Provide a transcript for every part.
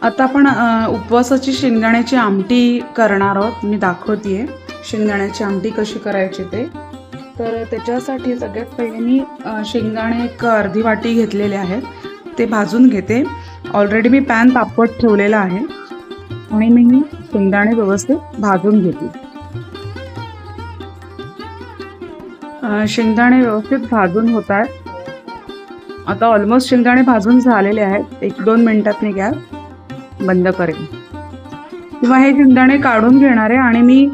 आता आपण उपवासाची शेंगदाण्याची आमटी करणार आहोत। मी दाखवतेय शेंगदाण्याची आमटी कशी करायची ते। तर त्याच्यासाठी सगळ्यात पहिले मी शेंगदाणे एक अर्धी वाटी घेतलेले आहेत, ते भाजून घेते। ऑलरेडी मी पॅन तापवत ठेवलेला आहे आणि मी शेंगदाणे व्यवस्थित भाजून घेते। शेंगदाणे व्यवस्थित भाजून होत आहेत। आता ऑलमोस्ट शेंगदाणे भाजून झालेले आहेत। 1-2 मिनिटात मी गॅस बंद करेन किंवा हे शेंगदाणे काढून घेणार आहे आणि मी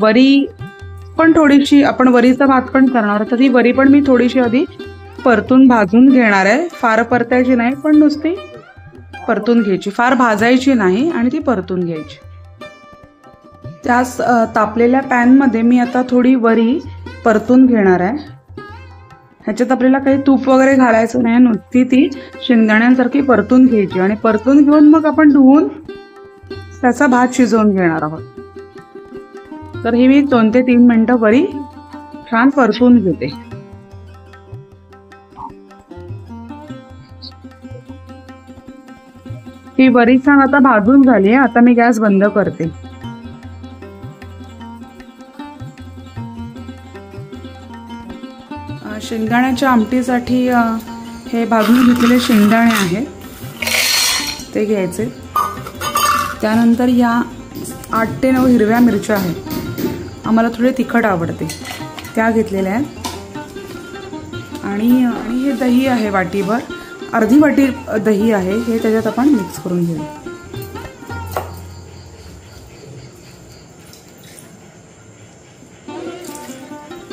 वरी पण थोडीशी, आपण वरीचा भात पण करणार तर ती वरी पण मी थोडीशी आधी परतून भाजून घेणार आहे। फार परतायची नाही, पण नुसती परतून घ्यायची, फार भाजायची नाही आणि ती परतून घ्यायची। त्याच तापलेल्या पॅन मध्ये मी आता थोडी वरी परतून घेणार आहे। ह्याच्यात आपल्याला काही तूप वगैरे घालायचं नाही, नुसती ती शेंगदाण्यांसारखी परतून घ्यायची आणि परतून घेऊन मग आपण धुवून त्याचा भात शिजवून घेणार आहोत। तर ही मी 2 ते 3 मिनिटं वरी छान परतून घेते। ही वरी छान आता भाजून झाली आहे। आता मी गॅस बंद करते। शेंगदाण्याच्या आमटीसाठी हे भाजून घेतलेले शेंगदाणे आहेत ते घ्यायचे। त्यानंतर या 8 ते 9 हिरव्या मिरच्या आहेत, आम्हाला थोडे तिखट आवडते, त्या घेतलेल्या आहेत। आणि हे दही आहे वाटीभर, अर्धी वाटी दही आहे, हे त्याच्यात आपण मिक्स करून घेऊ।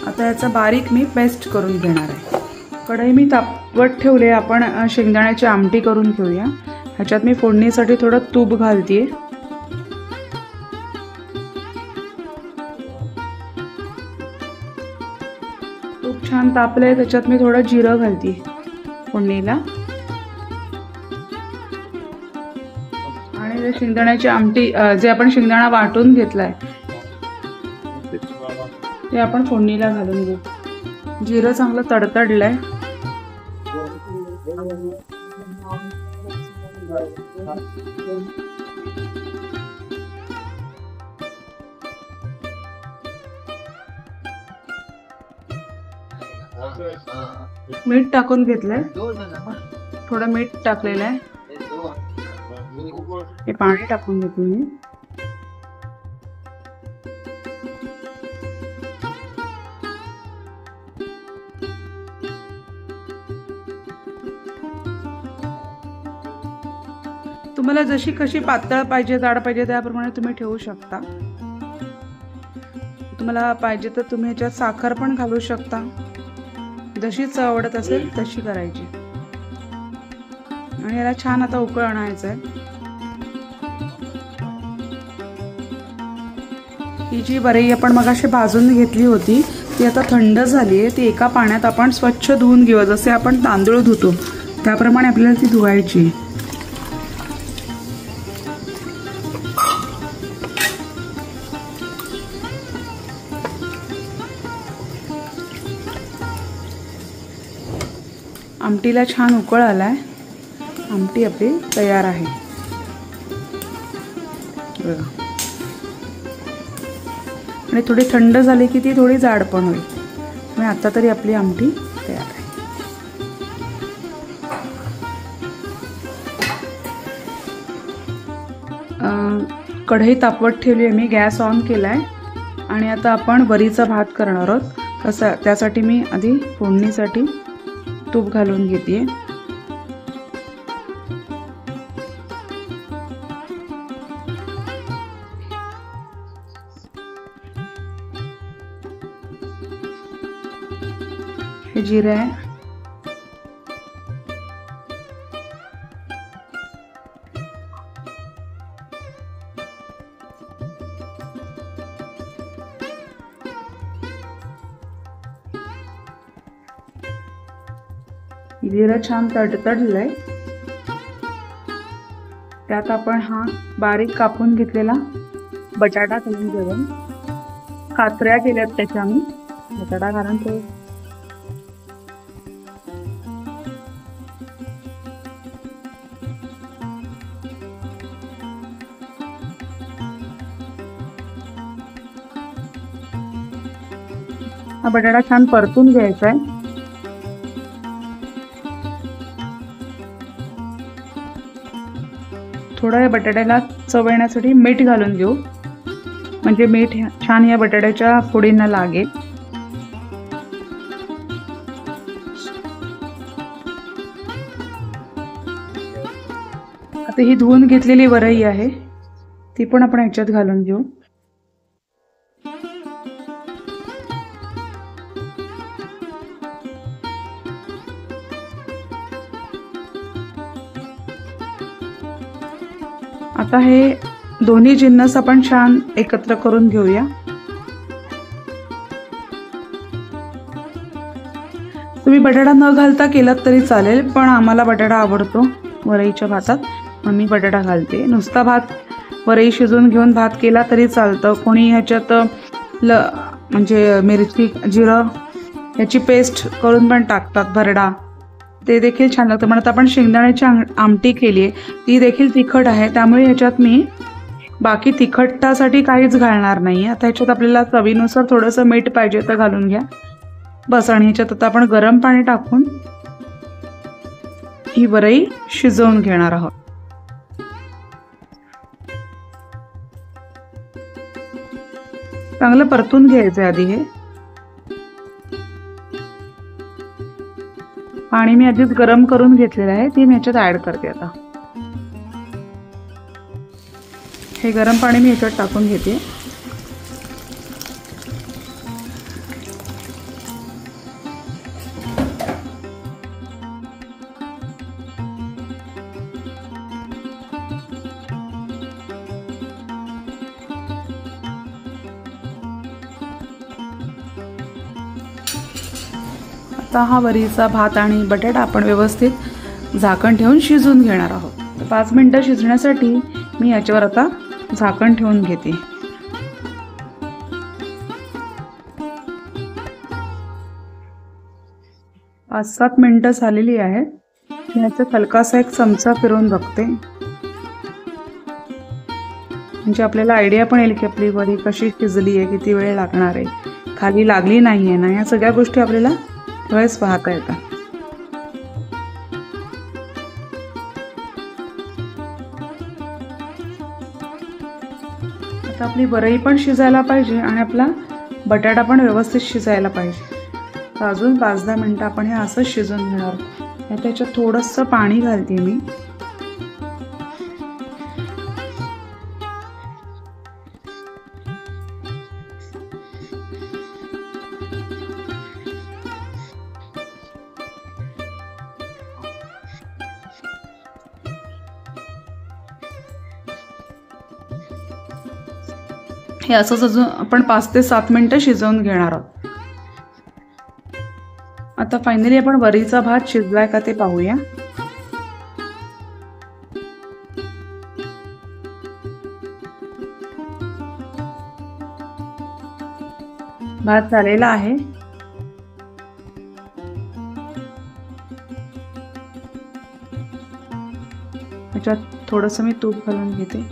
आता याचा बारीक मी पेस्ट करून घेणार आहे। कढई मी तापवत ठेवले, आपण शेंगदाण्याची आमटी करून घेऊया। ह्याच्यात मी फोडणीसाठी थोडं तूप घालते। तूप छान तापले, त्याच्यात मी थोडं जिरं घालते फोडणीला आणि शेंगदाण्याची आमटी जे आपण शेंगदाणा वाटून घेतलाय ते आपण फोडणीला घालून घेऊ। जिरं चांगलं तडतडलंय। मीठ टाकून घेतलंय, थोडं मीठ टाकलेलं आहे। हे पाणी टाकून घेतो मी। तुम्हाला जशी कशी पातळ पाहिजे, जाड पाहिजे त्याप्रमाणे तुम्ही ठेवू शकता। तुम्हाला पाहिजे तर तुम्ही ह्याच्यात साखर पण घालू शकता, जशी चव आवडत असेल तशी करायची। आणि याला छान आता उकळ आणायचं आहे। ही जी वरी आपण मगाशी भाजून घेतली होती ती आता थंड झाली आहे। ती एका पाण्यात आपण स्वच्छ धुवून घेऊ, जसे आपण तांदूळ धुतो त्याप्रमाणे आपल्याला ती धुवायची। आमटीला छान उकळ आलाय, आमटी आपली तयार आहे बघा। आणि थोडी थंड झाली की ती थोडी जाड पण होईल, आणि आता तरी आपली आमटी तयार आहे। कढई तापवत ठेवली आहे मी, गॅस ऑन केलाय आणि आता आपण वरीचा भात करणार आहोत। त्यासाठी मी आधी फोडणीसाठी तूप घालून घेते। हे जिरे आहे, जिरं छान तडतडलंय, त्यात आपण हा बारीक कापून घेतलेला बटाटा घालून घेऊया। काचऱ्या केल्यात त्याच्या मी बटाटा घालून तो हा बटाटा छान परतून घ्यायचा आहे. थोडं या बटाट्याला चव येण्यासाठी मीठ घालून घेऊ, म्हणजे मीठ छान या बटाट्याच्या फोडींना लागेल. आता ही धुवून घेतलेली वरई आहे ती पण आपण ह्याच्यात घालून घेऊ. आता हे दोन्ही जिन्नस आपण छान एकत्र करून घेऊया. तुम्ही बटाटा न घालता केलात तरी चालेल, पण आम्हाला बटाटा आवडतो वरईच्या भातात, मग मी बटाटा घालते. नुसता भात वरई शिजवून घेऊन भात केला तरी चालतं. कोणी ह्याच्यात म्हणजे मिरची जिरं याची पेस्ट करून पण टाकतात, भरडा, ते देखील छान लागतं. पण आता आपण शेंगदाण्याची आमटी केली आहे, ती देखील तिखट आहे, त्यामुळे ह्याच्यात मी बाकी तिखटासाठी काहीच घालणार नाही. आता ह्याच्यात आपल्याला चवीनुसार थोडंसं मीठ पाहिजे तर घालून घ्या बस. आणि ह्याच्यात आता आपण गरम पाणी टाकून ही वरई शिजवून घेणार आहोत. चांगलं परतून घ्यायचं आधी. हे पाणी मी आधीच गरम करून घेतलेलं आहे, ती मी ह्याच्यात ऍड करते. आता हे गरम पाणी मी ह्याच्यात टाकून घेते. आता हा वरीचा भात आणि बटाटा आपण व्यवस्थित झाकण ठेवून शिजवून घेणार आहोत. 5 मिनिटं शिजण्यासाठी मी याच्यावर आता झाकण ठेवून घेते. 5-7 मिनिटं झालेली आहेत. याच्यात हलकासा एक चमचा फिरवून बघते, म्हणजे आपल्याला आयडिया पण येईल की आपली वरी कशी शिजली आहे, किती वेळ लागणार आहे, खाली लागली नाही आहे ना, या सगळ्या गोष्टी आपल्याला वेळेस पाहता येतात. आता आपली वरई पण शिजायला पाहिजे आणि आपला बटाटा पण व्यवस्थित शिजायला पाहिजे. तर अजून 5-10 मिनिटं आपण हे असं शिजवून घेणार. त्याच्यात थोडंसं पाणी घालते मी. हे असंच अजून आपण 5 ते 7 मिनिटं शिजवून घेणार आहोत. आता फायनली आपण वरीचा भात शिजलाय का ते पाहूया. भात झालेला आहे. याच्यात थोडंसं मी तूप घालून घेते.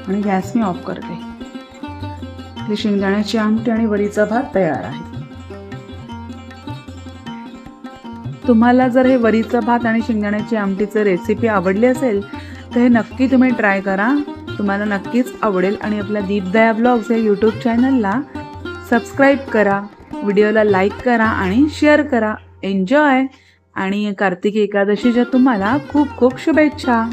आणि गॅस मी ऑफ करते. आपली शेंगदाण्याची आमटी आणि वरीचा भात तयार आहे. तुम्हाला जर हे वरीचा भात आणि शेंगदाण्याची आमटीचं रेसिपी आवडली असेल तर हे नक्की तुम्ही ट्राय करा. तुम्हाला नक्कीच आवडेल. आणि आपल्या दीपदया ब्लॉग्स या यूट्यूब चॅनलला सबस्क्राईब करा, व्हिडिओला लाईक करा आणि शेअर करा. एन्जॉय. आणि कार्तिकी एकादशीच्या तुम्हाला खूप खूप शुभेच्छा.